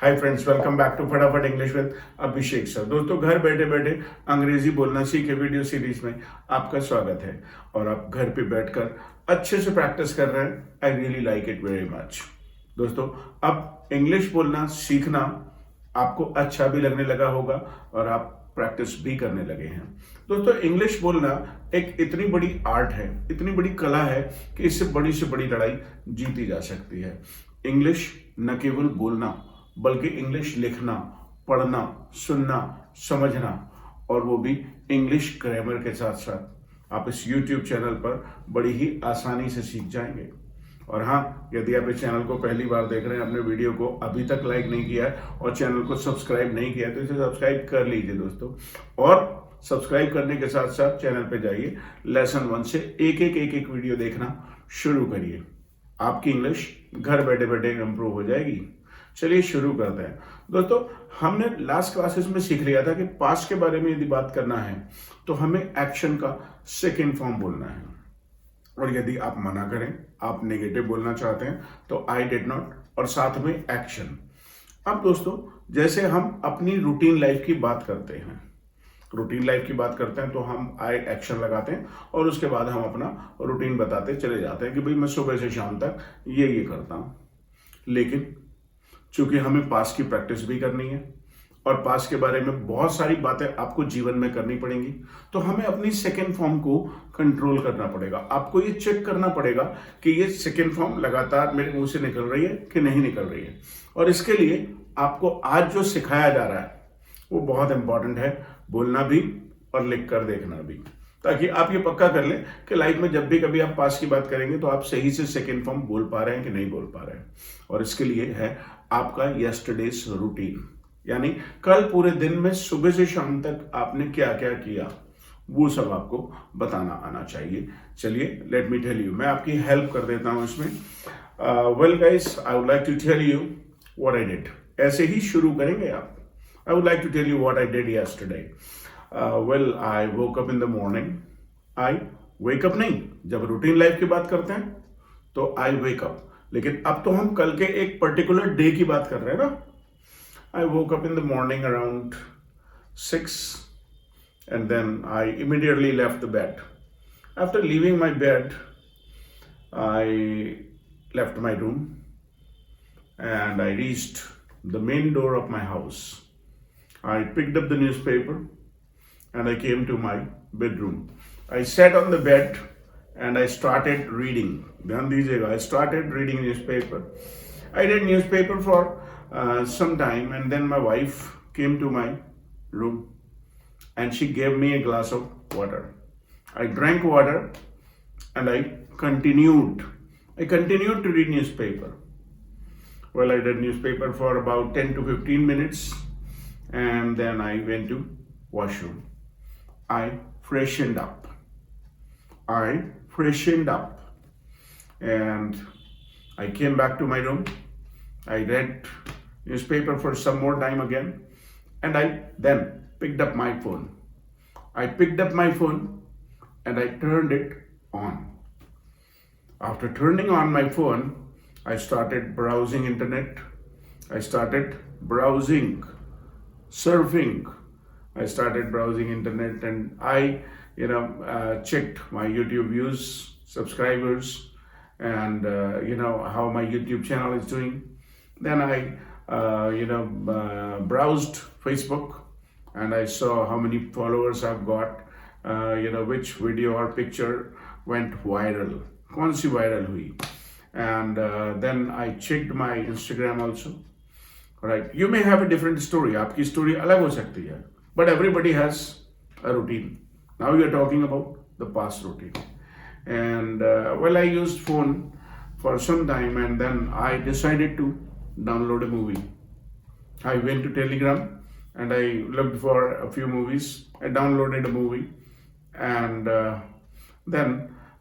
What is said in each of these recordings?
Hi friends, welcome back to Fatafat English with Abhishek sir. दोस्तों, घर बैठे बैठे अंग्रेजी बोलना सीखे वीडियो सीरीज में आपका स्वागत है। और आप घर पे बैठकर अच्छे से प्रैक्टिस कर रहे हैं। I really like it very much. दोस्तों, अब इंग्लिश बोलना सीखना आपको अच्छा भी लगने लगा होगा और आप प्रैक्टिस भी करने लगे हैं। दोस्तों, इंग्लिश बोलना एक इतनी बड़ी आर्ट है, इतनी बड़ी कला है कि इससे बड़ी लड़ाई जीती जा सकती है। इंग्लिश न केवल बोलना बल्कि इंग्लिश लिखना, पढ़ना, सुनना, समझना, और वो भी इंग्लिश ग्रामर के साथ साथ आप इस YouTube चैनल पर बड़ी ही आसानी से सीख जाएंगे। और हाँ, यदि आप इस चैनल को पहली बार देख रहे हैं, अपने वीडियो को अभी तक लाइक नहीं किया है और चैनल को सब्सक्राइब नहीं किया है, तो इसे सब्सक्राइब कर लीजिए दोस्तों। और सब्सक्राइब करने के साथ साथ चैनल पे जाइए, लेसन 1 से एक वीडियो देखना शुरू करिए। आपकी इंग्लिश घर बैठे बैठे इंप्रूव हो जाएगी। चलिए शुरू करते हैं। दोस्तों, हमने लास्ट क्लासेस में सीख लिया था कि पास्ट के बारे में यदि बात करना है तो हमें एक्शन का सेकेंड फॉर्म बोलना है। और यदि आप मना करें, आप नेगेटिव बोलना चाहते हैं, तो आई डिड नॉट और साथ में एक्शन। अब दोस्तों, जैसे हम अपनी रूटीन लाइफ की बात करते हैं, तो हम आई एक्शन लगाते हैं और उसके बाद हम अपना रूटीन बताते चले जाते हैं कि भाई मैं सुबह से शाम तक ये करता हूं। लेकिन चूंकि हमें पास्ट की प्रैक्टिस भी करनी है और पास्ट के बारे में बहुत सारी बातें आपको जीवन में करनी पड़ेंगी, तो हमें अपनी सेकेंड फॉर्म को कंट्रोल करना पड़ेगा। आपको ये चेक करना पड़ेगा कि ये सेकेंड फॉर्म लगातार मेरे मुंह से निकल रही है कि नहीं निकल रही है। और इसके लिए आपको आज जो सिखाया जा रहा है वो बहुत इंपॉर्टेंट है, बोलना भी और लिख कर देखना भी, ताकि आप ये पक्का कर लें कि लाइफ में जब भी कभी आप पास की बात करेंगे तो आप सही से सेकेंड फॉर्म बोल पा रहे हैं कि नहीं बोल पा रहे हैं। और इसके लिए है आपका यस्टरडेज रूटीन, यानी कल पूरे दिन में सुबह से शाम तक आपने क्या क्या किया, वो सब आपको बताना आना चाहिए। चलिए, लेट मी टेल यू, मैं आपकी हेल्प कर देता हूं इसमें। Well guys, I would like to tell you what I did. ऐसे ही शुरू करेंगे आप। I would like to tell you what I did yesterday. Well, I woke up in the morning. I wake up नहीं, जब routine life की बात करते हैं तो आई वेक अप, लेकिन अब तो हम कल के एक पर्टिकुलर डे की बात कर रहे हैं ना। I woke up in the morning around 6 and then I immediately left the bed. After leaving my bed, I left my room and I reached the main door of my house. I picked up the newspaper and I came to my bedroom. I sat on the bed and I started reading. ध्यान दीजिएगा, I started reading newspaper. I read newspaper for some time, and then my wife came to my room and she gave me a glass of water. I drank water and I continued to read newspaper. Well, I read newspaper for about 10 to 15 minutes and then I went to washroom. I freshened up and I came back to my room. I read newspaper for some more time again and I then picked up my phone. And I turned it on. After turning on my phone, I started browsing internet. I started browsing, surfing. I started browsing internet and I checked my YouTube views, subscribers, and how my YouTube channel is doing. Then I browsed Facebook and I saw how many followers I've got, which video or picture went viral, कौन सी viral हुई. And then I checked my Instagram also. Right, you may have a different story, आपकी story अलग हो सकती है, but everybody has a routine. Now we are talking about the past routine. And well, I used phone for some time and then I decided to download a movie. I went to Telegram and I looked for a few movies. I downloaded a movie and then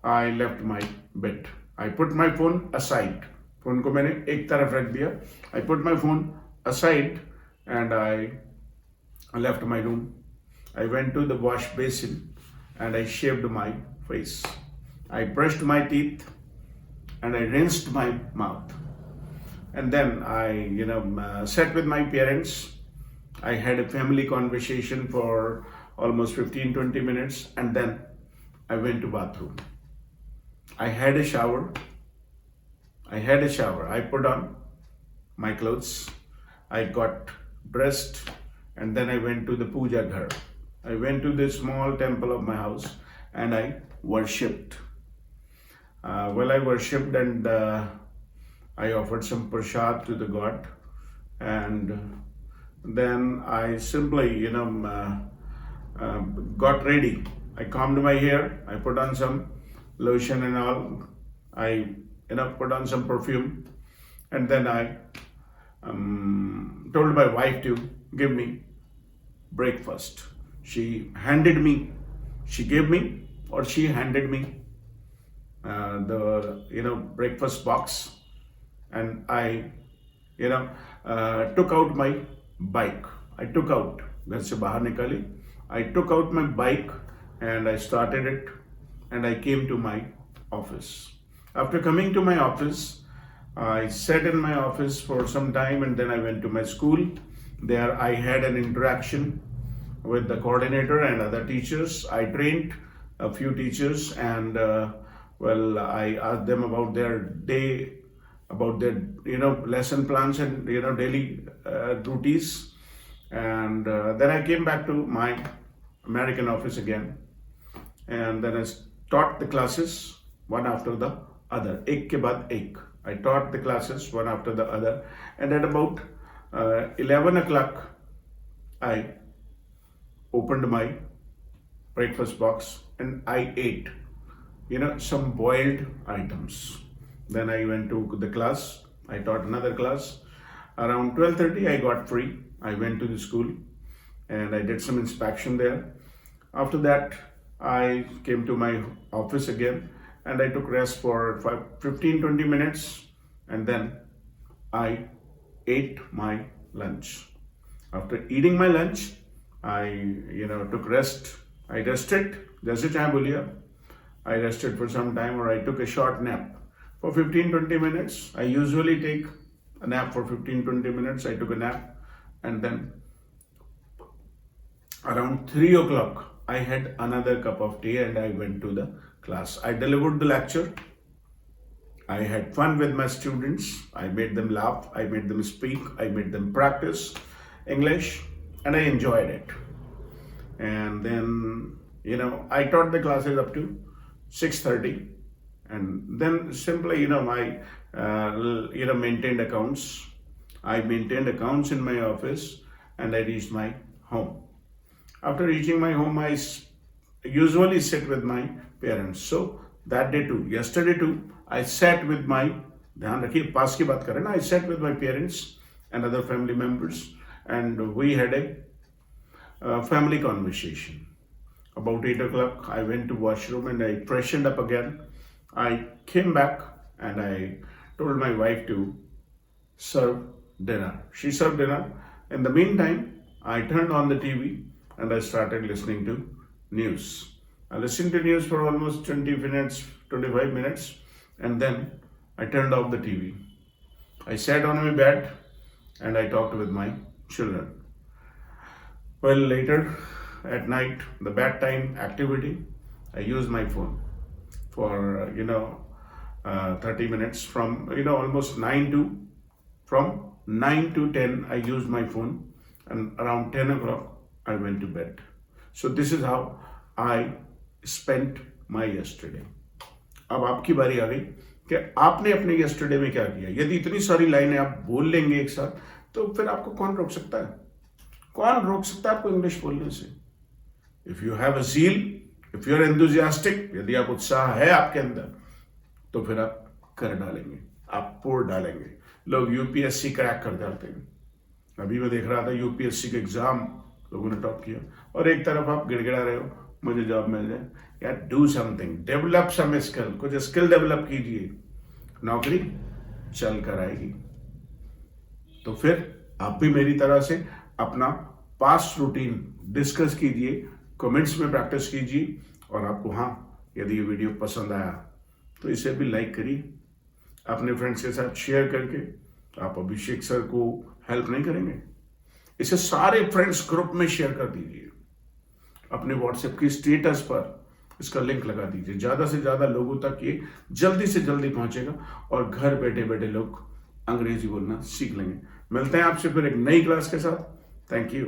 I left my bed. I put my phone aside. Phone को मैंने एक तरफ रख दिया. I put my phone aside and I left my room. I went to the wash basin and I shaved my face. I brushed my teeth and I rinsed my mouth. and then I sat with my parents. I had a family conversation for almost 15-20 minutes, and then I went to bathroom. I had a shower. I put on my clothes. I got dressed, and then I went to the puja ghar. I went to the small temple of my house, and I worshipped. I worshipped, and I offered some prasad to the God, and then I simply, got ready. I combed my hair. I put on some lotion and all. I, put on some perfume, and then I told my wife to give me breakfast. She handed me, she gave me, or she handed me the breakfast box, and I took out my bike. I took out घर से बाहर निकाली. I took out my bike and I started it, and I came to my office. After coming to my office, I sat in my office for some time, and then I went to my school. There I had an interaction with the coordinator and other teachers. I trained a few teachers, and I asked them about their day, about their lesson plans and daily duties, and then I came back to my American office again, and then I taught the classes one after the other, ek ke baad ek. I taught the classes one after the other, and at about 11 o'clock I opened my breakfast box and I ate some boiled items. Then I went to the class. I taught another class. Around 12:30 I got free. I went to the school and I did some inspection there. After that I came to my office again, and I took rest for 15-20 minutes, and then I ate my lunch. After eating my lunch, I took rest. I rested, जैसे चाहे बोलिए. I rested for some time, or I took a short nap for 15-20 minutes. I usually take a nap for 15-20 minutes. I took a nap, and then around 3 o'clock I had another cup of tea and I went to the class. I delivered the lecture. I had fun with my students. I made them laugh. I made them speak. I made them practice English, and I enjoyed it. And then, I taught the classes up to 6:30, and then simply, I maintained accounts. I maintained accounts in my office, and I reached my home. After reaching my home, I usually sit with my parents. So that day too, yesterday too, I sat with my, ध्यान रखिए पास की बात करें ना, I sat with my parents and other family members, and we had a family conversation. About 8 o'clock, I went to washroom and I freshened up again. I came back and I told my wife to serve dinner. She served dinner. In the meantime, I turned on the TV and I started listening to news. I listened to news for almost 20 minutes, 25 minutes, and then I turned off the TV. I sat on my bed and I talked with my children. Well, later at night, the bedtime activity, I used my phone for 30 minutes from almost 9 to 10 I used my phone, and around 10 o'clock I went to bed. So this is how I spent my yesterday. अब आपकी बारी आ गई कि आपने अपने yesterday में क्या किया. यदि इतनी सारी लाइनें आप बोल लेंगे एक साथ, तो फिर आपको कौन रोक सकता है? कौन रोक सकता है आपको इंग्लिश बोलने से? If you have a zeal, if you are enthusiastic, यदि आप उत्साह है आपके अंदर, तो फिर आप कर डालेंगे, आप पोर डालेंगे. लोग यूपीएससी क्रैक कर जाते हैं. अभी मैं देख रहा था यूपीएससी के एग्जाम लोगों ने टॉप किया, और एक तरफ आप गिड़गिड़ा रहे हो मुझे जॉब मिल जाए. यार do something, develop some skill, कुछ स्किल डेवलप कीजिए, नौकरी चल कर आएगी. तो फिर आप भी मेरी तरह से अपना पास्ट रूटीन डिस्कस कीजिए, कमेंट्स में प्रैक्टिस कीजिए, और आपको यदि ये वीडियो पसंद आया तो इसे भी लाइक करिए, अपने फ्रेंड्स के साथ शेयर करके आप अभिषेक सर को हेल्प नहीं करेंगे? इसे सारे फ्रेंड्स ग्रुप में शेयर कर दीजिए, अपने व्हाट्सएप की स्टेटस पर इसका लिंक लगा दीजिए। ज़्यादा से ज़्यादा लोगों तक ये जल्दी से जल्दी पहुंचेगा और घर बैठे बैठे लोग अंग्रेजी बोलना सीख लेंगे। मिलते हैं आपसे फिर एक नई क्लास के साथ। Thank you.